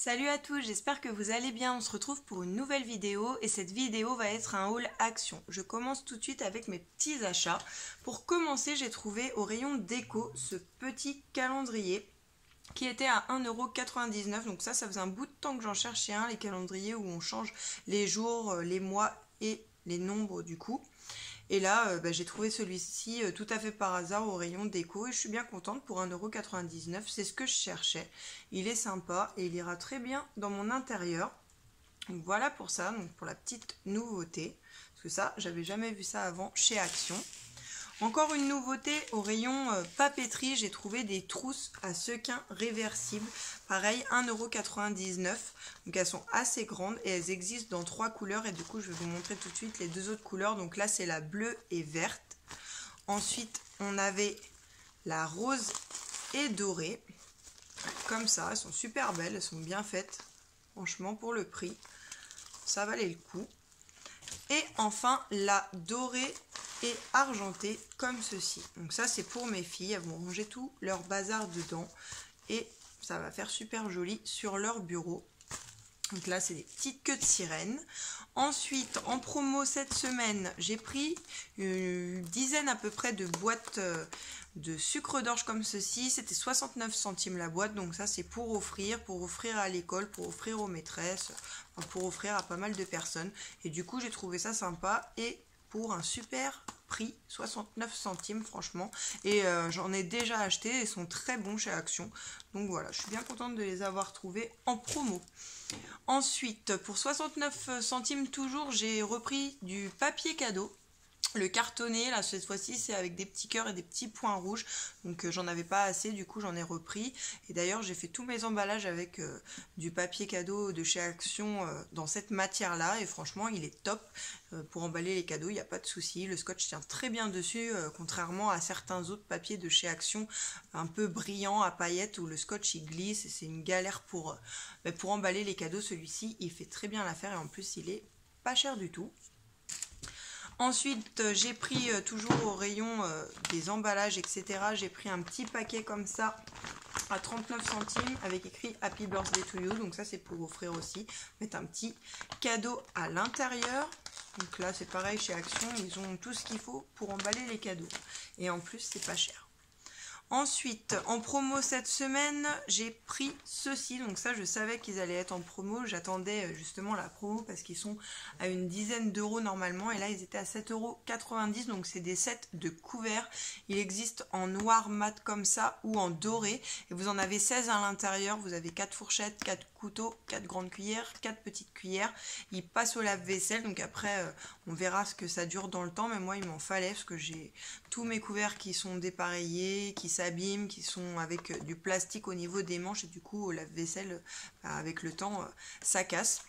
Salut à tous, j'espère que vous allez bien. On se retrouve pour une nouvelle vidéo et cette vidéo va être un haul action. Je commence tout de suite avec mes petits achats. Pour commencer, j'ai trouvé au rayon déco ce petit calendrier qui était à 1,99 €. Donc ça faisait un bout de temps que j'en cherchais un, les calendriers où on change les jours, les mois et les nombres du coup. Et là, j'ai trouvé celui-ci tout à fait par hasard au rayon déco et je suis bien contente pour 1,99 €. C'est ce que je cherchais. Il est sympa et il ira très bien dans mon intérieur. Donc voilà pour ça, donc pour la petite nouveauté. Parce que ça, j'avais jamais vu ça avant chez Action. Encore une nouveauté au rayon papeterie, j'ai trouvé des trousses à sequins réversibles. Pareil, 1,99 €. Donc elles sont assez grandes et elles existent dans 3 couleurs. Et du coup, je vais vous montrer tout de suite les deux autres couleurs. Donc là, c'est la bleue et verte. Ensuite, on avait la rose et dorée. Comme ça, elles sont super belles, elles sont bien faites. Franchement, pour le prix, ça valait le coup. Et enfin, la dorée et argentée comme ceci. Donc ça, c'est pour mes filles. Elles vont ranger tout leur bazar dedans. Et ça va faire super joli sur leur bureau. Donc là, c'est des petites queues de sirène. Ensuite, en promo cette semaine, j'ai pris une dizaine à peu près de boîtes de sucre d'orge comme ceci. C'était 69 centimes la boîte. Donc ça, c'est pour offrir à l'école, pour offrir aux maîtresses, pour offrir à pas mal de personnes. Et du coup, j'ai trouvé ça sympa et pour un super prix, 69 centimes franchement. Et j'en ai déjà acheté et sont très bons chez Action. Donc voilà, je suis bien contente de les avoir trouvés en promo. Ensuite, pour 69 centimes toujours, j'ai repris du papier cadeau. Le cartonné, là, cette fois-ci, c'est avec des petits cœurs et des petits points rouges. Donc, j'en avais pas assez, du coup, j'en ai repris. Et d'ailleurs, j'ai fait tous mes emballages avec du papier cadeau de chez Action dans cette matière-là. Et franchement, il est top. Pour emballer les cadeaux, il n'y a pas de souci. Le scotch tient très bien dessus, contrairement à certains autres papiers de chez Action, un peu brillants, à paillettes, où le scotch, il glisse. Et c'est une galère pour emballer les cadeaux. Celui-ci, il fait très bien l'affaire. Et en plus, il est pas cher du tout. Ensuite, j'ai pris toujours au rayon des emballages, etc. J'ai pris un petit paquet comme ça à 39 centimes avec écrit Happy Birthday to You. Donc ça, c'est pour offrir aussi. Mettre un petit cadeau à l'intérieur. Donc là, c'est pareil chez Action. Ils ont tout ce qu'il faut pour emballer les cadeaux. Et en plus, c'est pas cher. Ensuite, en promo cette semaine, j'ai pris ceci. Donc ça, je savais qu'ils allaient être en promo. J'attendais justement la promo parce qu'ils sont à une dizaine d'euros normalement. Et là, ils étaient à 7,90 €. Donc c'est des sets de couverts. Il existe en noir mat comme ça ou en doré. Et vous en avez 16 à l'intérieur. Vous avez 4 fourchettes, 4 couteaux, 4 grandes cuillères, 4 petites cuillères. Ils passent au lave-vaisselle. Donc après, on verra ce que ça dure dans le temps. Mais moi, il m'en fallait parce que j'ai tous mes couverts qui sont dépareillés, qui s'abîment, qui sont avec du plastique au niveau des manches et du coup au lave-vaisselle avec le temps ça casse.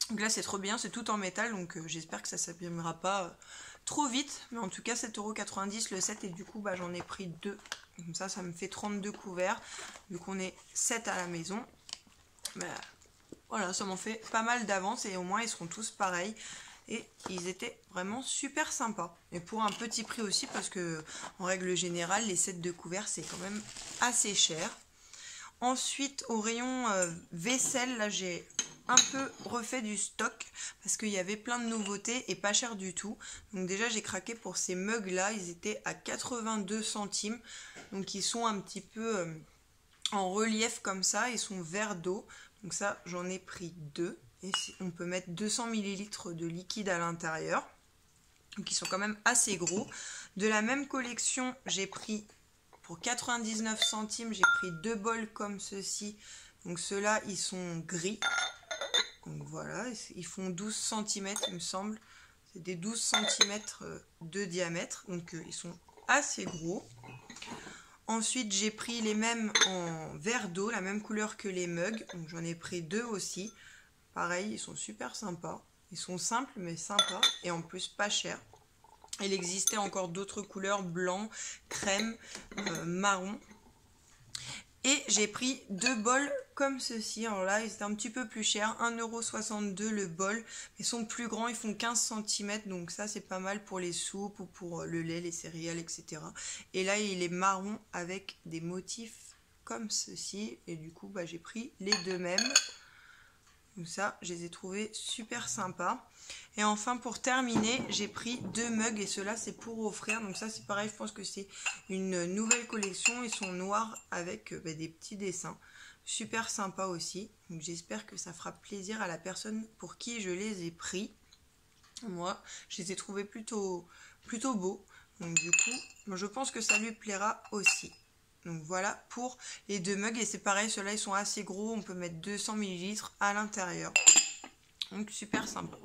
Donc là c'est trop bien, c'est tout en métal donc j'espère que ça s'abîmera pas trop vite, mais en tout cas 7,90 € le set et du coup j'en ai pris 2, comme ça me fait 32 couverts, vu qu'on est 7 à la maison. Voilà, ça m'en fait pas mal d'avance et au moins ils seront tous pareils. Et ils étaient vraiment super sympas. Et pour un petit prix aussi, parce que en règle générale, les sets de couverts, c'est quand même assez cher. Ensuite, au rayon vaisselle, là, j'ai un peu refait du stock, parce qu'il y avait plein de nouveautés et pas cher du tout. Donc déjà, j'ai craqué pour ces mugs-là. Ils étaient à 82 centimes. Donc ils sont un petit peu en relief comme ça. Ils sont verts d'eau. Donc ça, j'en ai pris 2. Et on peut mettre 200 ml de liquide à l'intérieur. Donc ils sont quand même assez gros. De la même collection, j'ai pris pour 99 centimes, j'ai pris 2 bols comme ceci. Donc ceux-là, ils sont gris. Donc voilà, ils font 12 cm il me semble. C'est des 12 cm de diamètre. Donc ils sont assez gros. Ensuite, j'ai pris les mêmes en verre d'eau, la même couleur que les mugs. Donc j'en ai pris 2 aussi. Pareil, ils sont super sympas. Ils sont simples mais sympas et en plus pas chers. Il existait encore d'autres couleurs, blanc, crème, marron. Et j'ai pris 2 bols comme ceci. Alors là, ils étaient un petit peu plus chers. 1,62 € le bol. Ils sont plus grands, ils font 15 cm. Donc ça, c'est pas mal pour les soupes ou pour le lait, les céréales, etc. Et là, il est marron avec des motifs comme ceci. Et du coup, j'ai pris les deux mêmes. Donc ça, je les ai trouvés super sympas. Et enfin, pour terminer, j'ai pris 2 mugs et ceux-là, c'est pour offrir. Donc ça, c'est pareil, je pense que c'est une nouvelle collection. Ils sont noirs avec des petits dessins. Super sympa aussi. Donc j'espère que ça fera plaisir à la personne pour qui je les ai pris. Moi, je les ai trouvés plutôt beaux. Donc du coup, je pense que ça lui plaira aussi. Donc voilà pour les 2 mugs. Et c'est pareil, ceux-là, ils sont assez gros. On peut mettre 200 ml à l'intérieur. Donc super sympa.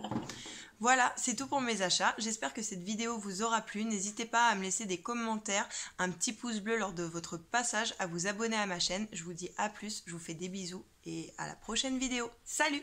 Voilà, c'est tout pour mes achats. J'espère que cette vidéo vous aura plu. N'hésitez pas à me laisser des commentaires, un petit pouce bleu lors de votre passage, à vous abonner à ma chaîne. Je vous dis à plus, je vous fais des bisous et à la prochaine vidéo. Salut!